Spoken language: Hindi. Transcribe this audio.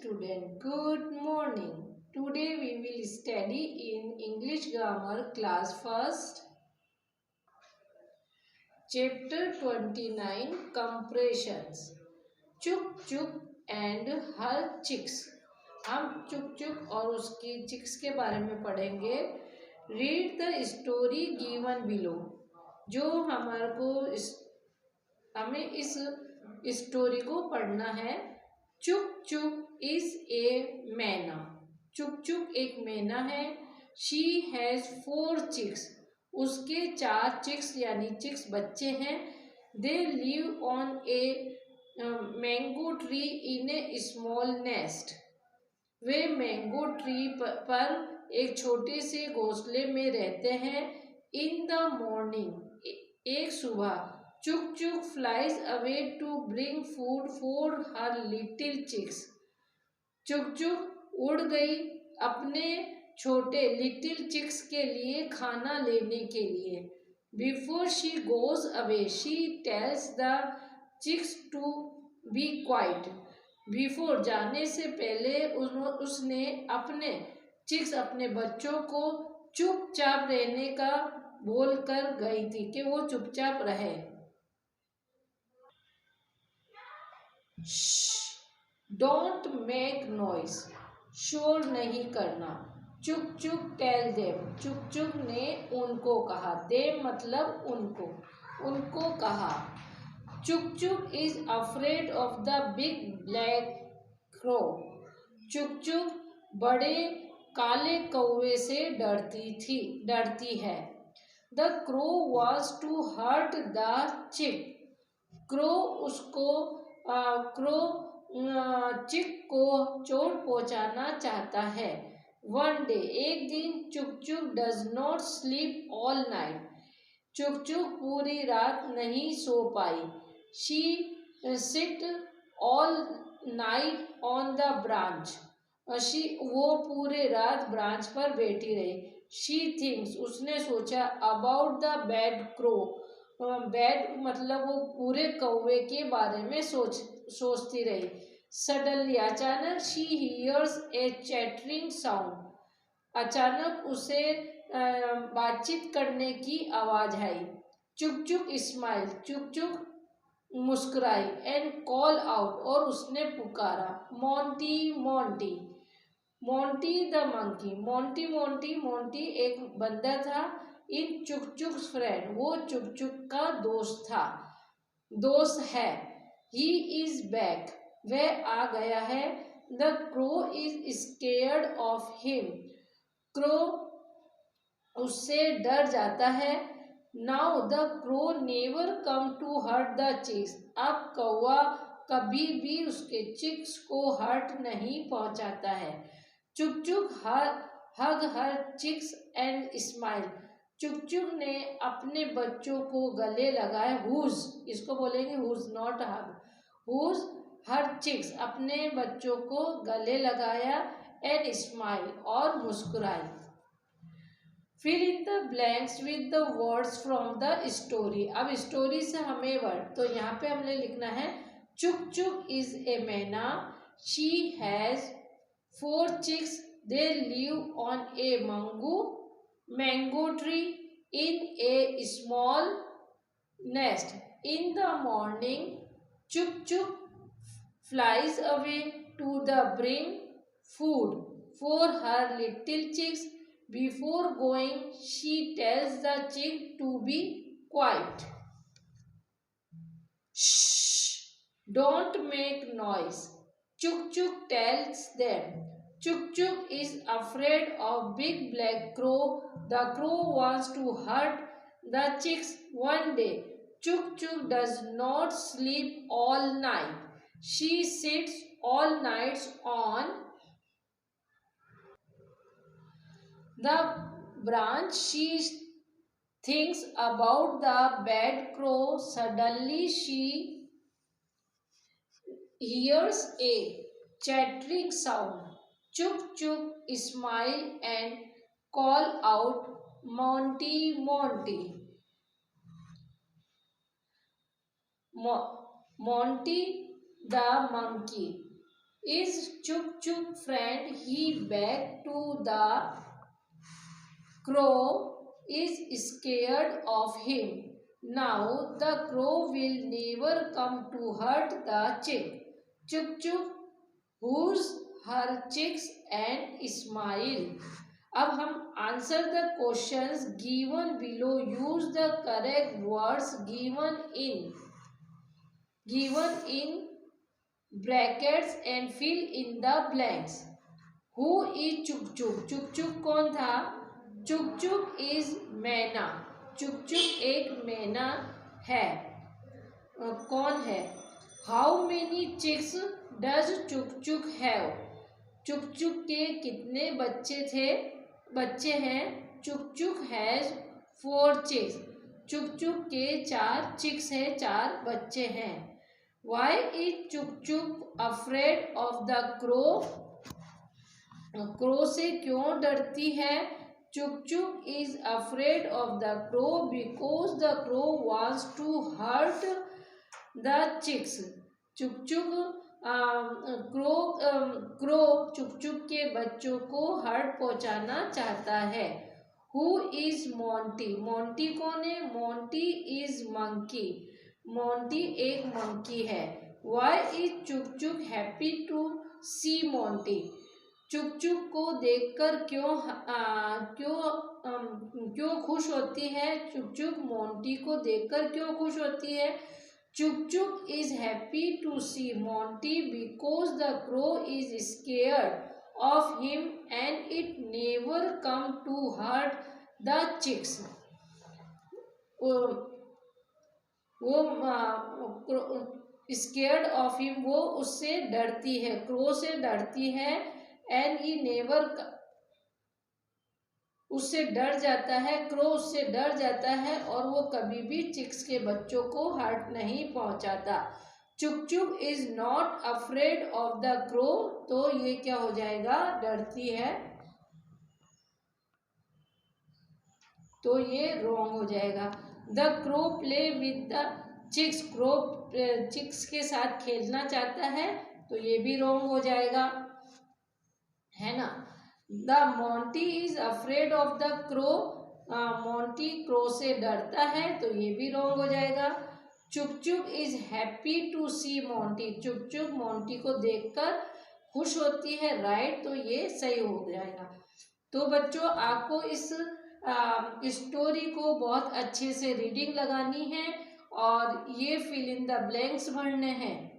student, good morning. Today we will study in English grammar class first. Chapter 29 Compressions. चुक चुक and her chicks. हम चुक चुक और उसकी चिक्स के बारे में पढ़ेंगे. Read the story given below. जो हमें इस स्टोरी को पढ़ना है. चुक चुक इज ए मैना. चुक चुक एक मैना है. She has 4 chicks. उसके 4 चिक्स यानी चिक्स बच्चे हैं. They live on a mango tree in a small nest. वे मैंगो ट्री पर एक छोटे से घोंसले में रहते हैं. इन द मॉर्निंग एक सुबह चुक चुक flies away to bring food for her little chicks. चुक चुक उड़ गई अपने छोटे लिटिल चिक्स के लिए खाना लेने के लिए. Before she goes away she tells the chicks to be quiet. बिफोर जाने से पहले उसने अपने बच्चों को चुपचाप रहने का बोल कर गई थी कि वो चुपचाप रहे. Don't make noise. शोर नहीं करना. चुक चुक टेल देम. चुक चुक ने उनको कहा. देम मतलब उनको कहा. चुक चुक is afraid of the big black crow. चुक चुक बड़े काले कौवे से डरती है. The crow was to hurt the chick. Crow chick को चोट पहुंचाना चाहता है. वन डे एक दिन Chuk Chuk does not sleep all night. Chuk Chuk पूरी रात नहीं सो पाई. She sit all night on the branch. वो पूरे रात ब्रांच पर बैठी रही. शी थिंक्स उसने सोचा about the bad crow. Bad मतलब वो पूरे कौवे के बारे में सोचती रही. सडनली अचानक she hears a chattering sound. अचानक उसे बातचीत करने की आवाज आई. चुक चुक स्माइल. चुक चुक मुस्कुराई. एंड कॉल आउट और उसने पुकारा Monty Monty. Monty the monkey. Monty एक बंदर था. इन चुक चुक फ्रेंड. वो चुक चुक का दोस्त है. He is back. वह आ गया है. The crow is scared of him. Crow उससे डर जाता है. Now the crow never come to hurt the chicks. अब कौवा कभी भी उसके चिक्स को हर्ट नहीं पहुंचाता है. चुक चुक हग हर चिक्स एंड स्माइल. चुक चुक ने अपने बच्चों को गले लगाए. हुज इसको बोलेंगे hugs not hug. Hugs her chicks अपने बच्चों को गले लगाया. एंड स्माइल और मुस्कुराई. Fill in the blanks with the words from the story. अब स्टोरी से हमें वर्ड तो यहाँ पे हमने लिखना है. चुक चुक is a myna. She has 4 chicks. They live on a mango tree in a small nest. In the morning, Chuk Chuk flies away to bring food for her little chicks. Before going, she tells the chick to be quiet. Shh! Don't make noise. Chuk Chuk tells them. Chuk Chuk is afraid of big black crow. The crow wants to hurt the chicks. One day, Chuk Chuk does not sleep all night. She sits all night on the branch. She thinks about the bad crow. Suddenly, she hears a chattering sound. Chuk Chuk smile and call out Monty Monty. Monty the monkey. Is Chuk Chuk friend he back to the crow is scared of him. Now the crow will never come to hurt the chick. Chuk Chuk who's her chicks and smile. अब हम answer the questions given below. Use the correct words given in brackets and fill in the blanks. Who is Chuk Chuk? Chuk Chuk कौन था? Chuk Chuk is मैना. Chuk Chuk एक मैना है. कौन है? How many chicks does Chuk Chuk have? चुक चुक के कितने बच्चे हैं? चुक चुक हैज 4 chicks. चुक चुक के 4 chicks हैं, 4 बच्चे हैं. Why is चुक चुक afraid of the crow? Crow से क्यों डरती है? चुक चुक is afraid of the crow because the crow wants to hurt the chicks. चुक चुक क्रो चुक चुक के बच्चों को हर्ट पहुंचाना चाहता है. Who is Monty? मोंटी कौन है? Monty is monkey. मोंटी एक मंकी है. वाई इज चुक चुक हैप्पी टू सी मोंटी? चुक चुक को देखकर क्यों खुश होती है? चुक चुक मोंटी को देखकर क्यों खुश होती है? Chuk Chuk is happy to see Monty because the crow is scared of him and it never come to hurt the chicks. वो scared of him, वो उससे डरती है, crow से डरती है. And he never, उससे डर जाता है. क्रो उससे डर जाता है और वो कभी भी चिक्स के बच्चों को हर्ट नहीं पहुंचाता. चुक चुक is not afraid of the crow. तो ये क्या हो जाएगा? डरती है. तो ये रॉन्ग हो जाएगा. The crow play with the chicks. Crow chicks के साथ खेलना चाहता है. तो ये भी रॉन्ग हो जाएगा, है ना. The Monty is afraid of the crow. Monty crow से डरता है. तो ये भी रॉन्ग हो जाएगा. चुक चुक is happy to see Monty. चुक चुक मोंटी को देखकर खुश होती है. राइट. तो ये सही हो जाएगा. तो बच्चों आपको इस स्टोरी को बहुत अच्छे से रीडिंग लगानी है और ये फिल इन द ब्लैंक्स भरने हैं.